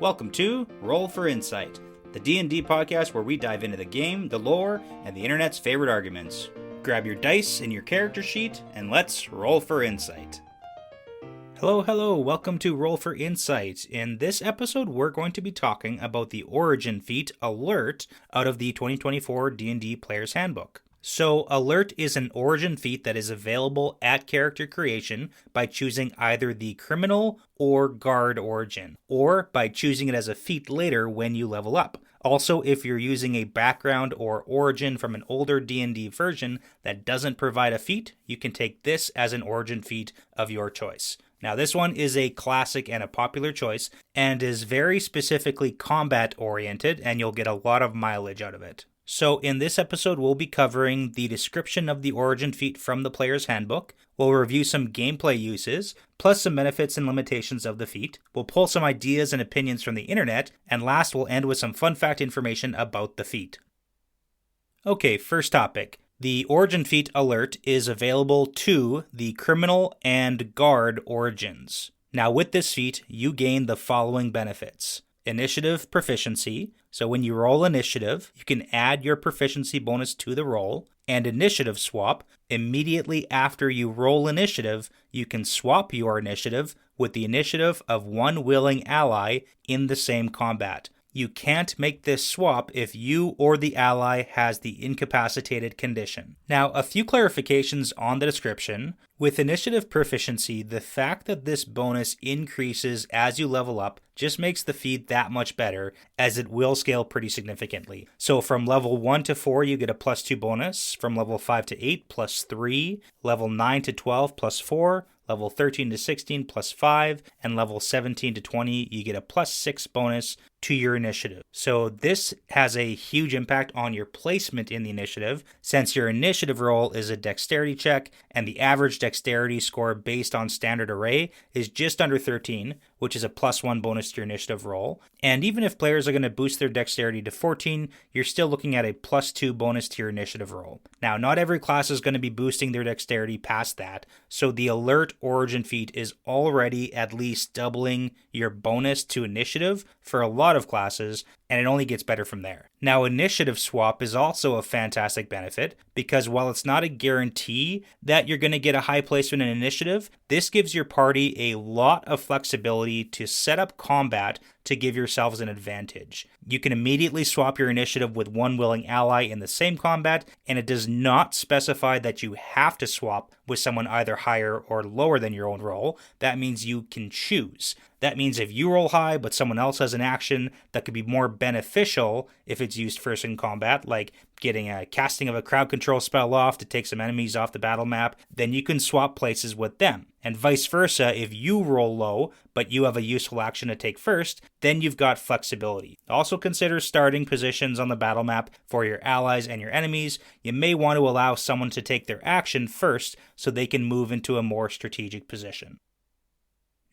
Welcome to Roll for Insight, the D&D podcast where we dive into the game, the lore, and the internet's favorite arguments. Grab your dice and your character sheet, and let's roll for insight. Hello, welcome to Roll for Insight. In this episode, we're going to be talking about the origin feat, Alert, out of the 2024 D&D Player's Handbook. So, Alert is an origin feat that is available at character creation by choosing either the criminal or guard origin, or by choosing it as a feat later when you level up. Also, if you're using a background or origin from an older D&D version that doesn't provide a feat, you can take this as an origin feat of your choice. Now, this one is a classic and a popular choice, and is very specifically combat-oriented, and you'll get a lot of mileage out of it. So in this episode, we'll be covering the description of the origin feat from the Player's Handbook. We'll review some gameplay uses, plus some benefits and limitations of the feat. We'll pull some ideas and opinions from the internet, and last we'll end with some fun fact information about the feat. Okay, first topic. The origin feat Alert is available to the criminal and guard origins. Now with this feat, you gain the following benefits. Initiative proficiency. So when you roll initiative, you can add your proficiency bonus to the roll. And initiative swap. Immediately after you roll initiative, you can swap your initiative with the initiative of one willing ally in the same combat. You can't make this swap if you or the ally has the incapacitated condition. Now, a few clarifications on the description. With initiative proficiency, the fact that this bonus increases as you level up just makes the feat that much better, as it will scale pretty significantly. So from level 1 to 4, you get a +2 bonus. From level 5 to 8, +3. Level 9 to 12, +4. Level 13 to 16, +5, and level 17 to 20, you get a +6 bonus to your initiative. So this has a huge impact on your placement in the initiative, since your initiative roll is a dexterity check, and the average dexterity score based on standard array is just under 13, which is a +1 bonus to your initiative roll. And even if players are going to boost their dexterity to 14, you're still looking at a +2 bonus to your initiative roll. Now, not every class is going to be boosting their dexterity past that, so the Alert origin feat is already at least doubling your bonus to initiative for a lot of classes, and it only gets better from there. Now, initiative swap is also a fantastic benefit, because while it's not a guarantee that you're going to get a high placement in initiative, this gives your party a lot of flexibility to set up combat to give yourselves an advantage. You can immediately swap your initiative with one willing ally in the same combat, and it does not specify that you have to swap with someone either higher or lower than your own roll. That means you can choose. That means if you roll high, but someone else has an action that could be more beneficial if it's used first in combat, like getting a casting of a crowd control spell off to take some enemies off the battle map, then you can swap places with them. And vice versa, if you roll low, but you have a useful action to take first, then you've got flexibility. Also consider starting positions on the battle map for your allies and your enemies. You may want to allow someone to take their action first so they can move into a more strategic position.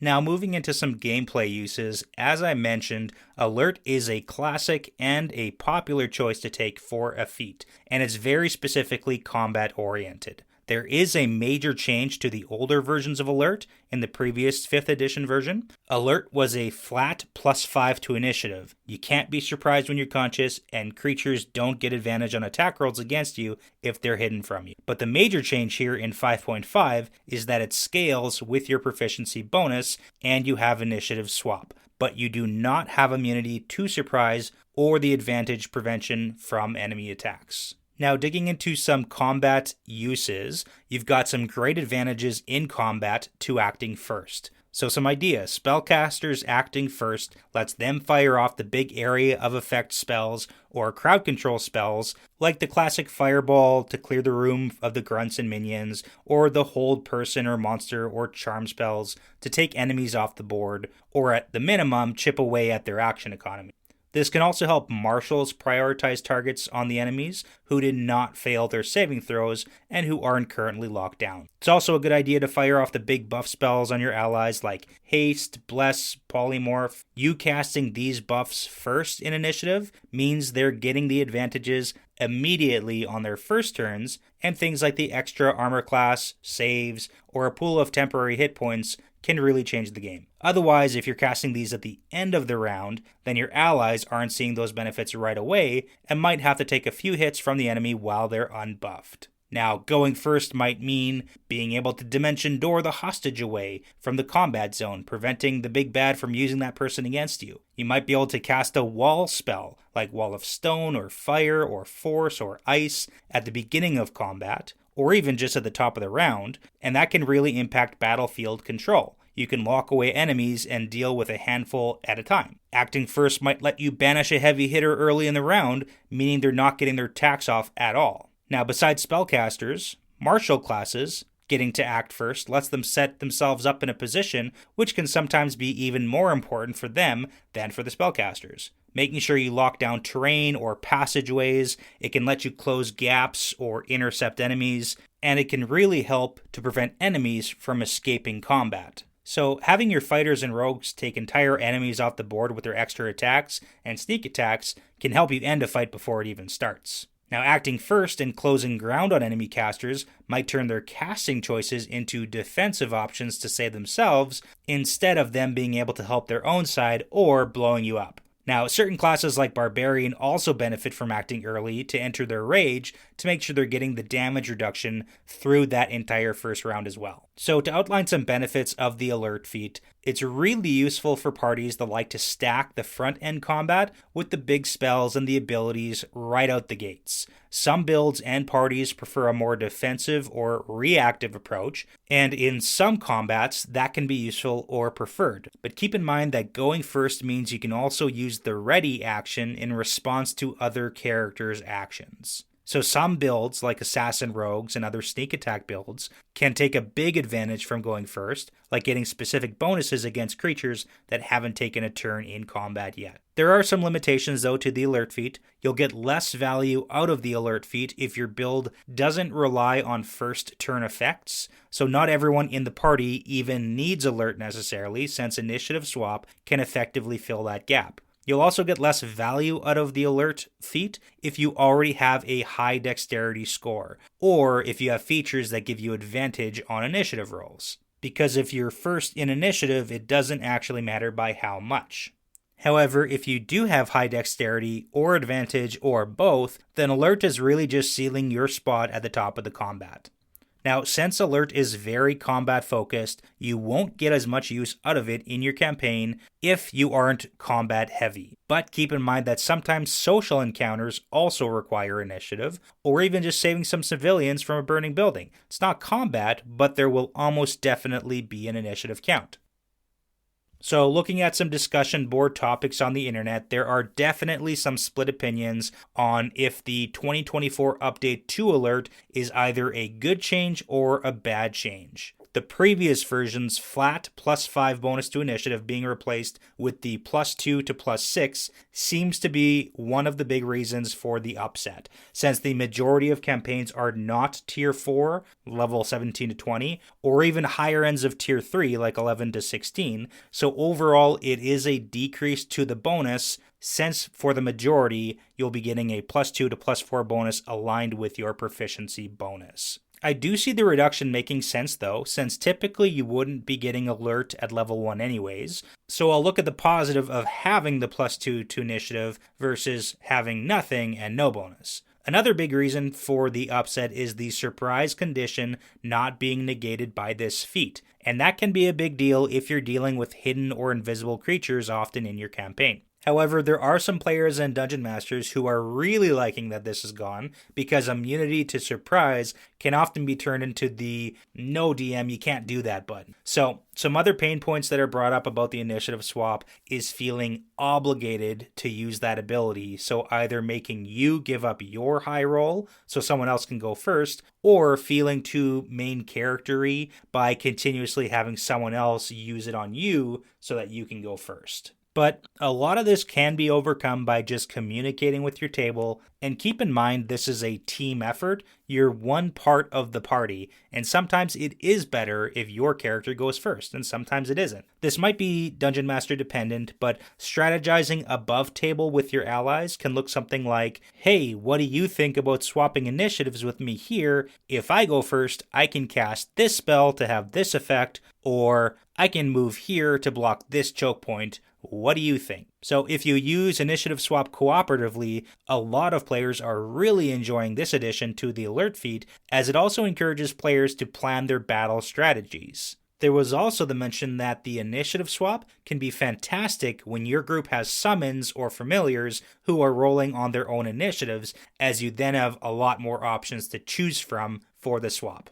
Now, moving into some gameplay uses, as I mentioned, Alert is a classic and a popular choice to take for a feat, and it's very specifically combat-oriented. There is a major change to the older versions of Alert in the previous 5th edition version. Alert was a flat +5 to initiative. You can't be surprised when you're conscious, and creatures don't get advantage on attack rolls against you if they're hidden from you. But the major change here in 5.5 is that it scales with your proficiency bonus, and you have initiative swap. But you do not have immunity to surprise or the advantage prevention from enemy attacks. Now, digging into some combat uses, you've got some great advantages in combat to acting first. So some ideas. Spellcasters acting first lets them fire off the big area of effect spells or crowd control spells, like the classic fireball to clear the room of the grunts and minions, or the hold person or monster or charm spells to take enemies off the board, or at the minimum, chip away at their action economy. This can also help marshals prioritize targets on the enemies who did not fail their saving throws and who aren't currently locked down. It's also a good idea to fire off the big buff spells on your allies like Haste, Bless, Polymorph. You casting these buffs first in initiative means they're getting the advantages immediately on their first turns, and things like the extra armor class, saves, or a pool of temporary hit points can really change the game. Otherwise, if you're casting these at the end of the round, then your allies aren't seeing those benefits right away and might have to take a few hits from the enemy while they're unbuffed. Now, going first might mean being able to dimension door the hostage away from the combat zone, preventing the big bad from using that person against you. You might be able to cast a wall spell, like Wall of Stone or Fire or Force or Ice at the beginning of combat, or even just at the top of the round, and that can really impact battlefield control. You can lock away enemies and deal with a handful at a time. Acting first might let you banish a heavy hitter early in the round, meaning they're not getting their attacks off at all. Now, besides spellcasters, martial classes getting to act first lets them set themselves up in a position which can sometimes be even more important for them than for the spellcasters. Making sure you lock down terrain or passageways, it can let you close gaps or intercept enemies, and it can really help to prevent enemies from escaping combat. So having your fighters and rogues take entire enemies off the board with their extra attacks and sneak attacks can help you end a fight before it even starts. Now, acting first and closing ground on enemy casters might turn their casting choices into defensive options to save themselves, instead of them being able to help their own side or blowing you up. Now, certain classes like Barbarian also benefit from acting early to enter their rage to make sure they're getting the damage reduction through that entire first round as well. So to outline some benefits of the alert feat, it's really useful for parties that like to stack the front end combat with the big spells and the abilities right out the gates. Some builds and parties prefer a more defensive or reactive approach, and in some combats that can be useful or preferred. But keep in mind that going first means you can also use the ready action in response to other characters' actions. So some builds, like Assassin Rogues and other sneak attack builds, can take a big advantage from going first, like getting specific bonuses against creatures that haven't taken a turn in combat yet. There are some limitations though to the alert feat. You'll get less value out of the alert feat if your build doesn't rely on first turn effects, so not everyone in the party even needs alert necessarily, since initiative swap can effectively fill that gap. You'll also get less value out of the alert feat if you already have a high dexterity score, or if you have features that give you advantage on initiative rolls. Because if you're first in initiative, it doesn't actually matter by how much. However, if you do have high dexterity or advantage or both, then alert is really just sealing your spot at the top of the combat. Now, since alert is very combat focused, you won't get as much use out of it in your campaign if you aren't combat heavy. But keep in mind that sometimes social encounters also require initiative, or even just saving some civilians from a burning building. It's not combat, but there will almost definitely be an initiative count. So looking at some discussion board topics on the internet, there are definitely some split opinions on if the 2024 update to Alert is either a good change or a bad change. The previous version's flat +5 bonus to initiative being replaced with the +2 to +6 seems to be one of the big reasons for the upset, since the majority of campaigns are not tier 4, level 17 to 20, or even higher ends of tier 3, like 11 to 16, so overall it is a decrease to the bonus, since for the majority you'll be getting a +2 to +4 bonus aligned with your proficiency bonus. I do see the reduction making sense though, since typically you wouldn't be getting alert at level 1 anyways, so I'll look at the positive of having the +2 to initiative versus having nothing and no bonus. Another big reason for the upset is the surprise condition not being negated by this feat, and that can be a big deal if you're dealing with hidden or invisible creatures often in your campaign. However, there are some players and dungeon masters who are really liking that this is gone, because immunity to surprise can often be turned into the "no DM, you can't do that" button. So, some other pain points that are brought up about the initiative swap is feeling obligated to use that ability, so either making you give up your high roll so someone else can go first, or feeling too main character-y by continuously having someone else use it on you so that you can go first. But a lot of this can be overcome by just communicating with your table, and keep in mind this is a team effort. You're one part of the party, and sometimes it is better if your character goes first, and sometimes it isn't. This might be Dungeon Master dependent, but strategizing above table with your allies can look something like, hey, what do you think about swapping initiatives with me here? If I go first, I can cast this spell to have this effect, or I can move here to block this choke point. What do you think? So if you use Initiative Swap cooperatively, a lot of players are really enjoying this addition to the alert feat, as it also encourages players to plan their battle strategies. There was also the mention that the Initiative Swap can be fantastic when your group has summons or familiars who are rolling on their own initiatives, as you then have a lot more options to choose from for the swap.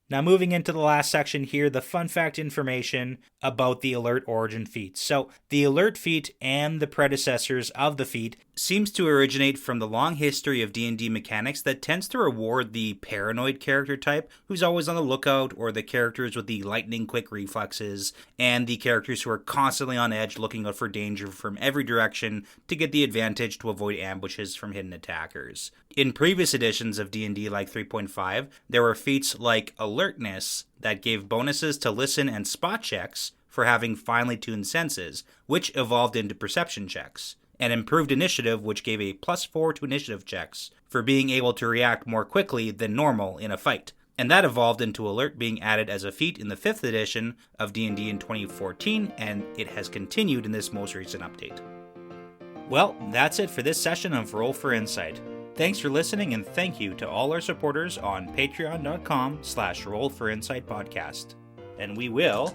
Now moving into the last section here, the fun fact information about the Alert Origin feat. So the Alert feat and the predecessors of the feat seems to originate from the long history of D&D mechanics that tends to reward the paranoid character type who's always on the lookout, or the characters with the lightning quick reflexes, and the characters who are constantly on edge looking out for danger from every direction to get the advantage to avoid ambushes from hidden attackers. In previous editions of D&D like 3.5, there were feats like Alertness that gave bonuses to listen and spot checks for having finely tuned senses, which evolved into perception checks, and Improved Initiative, which gave a +4 to initiative checks for being able to react more quickly than normal in a fight. And that evolved into Alert being added as a feat in the 5th edition of D&D in 2014, and it has continued in this most recent update. Well, that's it for this session of Roll for Insight. Thanks for listening, and thank you to all our supporters on patreon.com/rollforinsightpodcast. And we will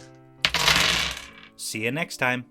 see you next time.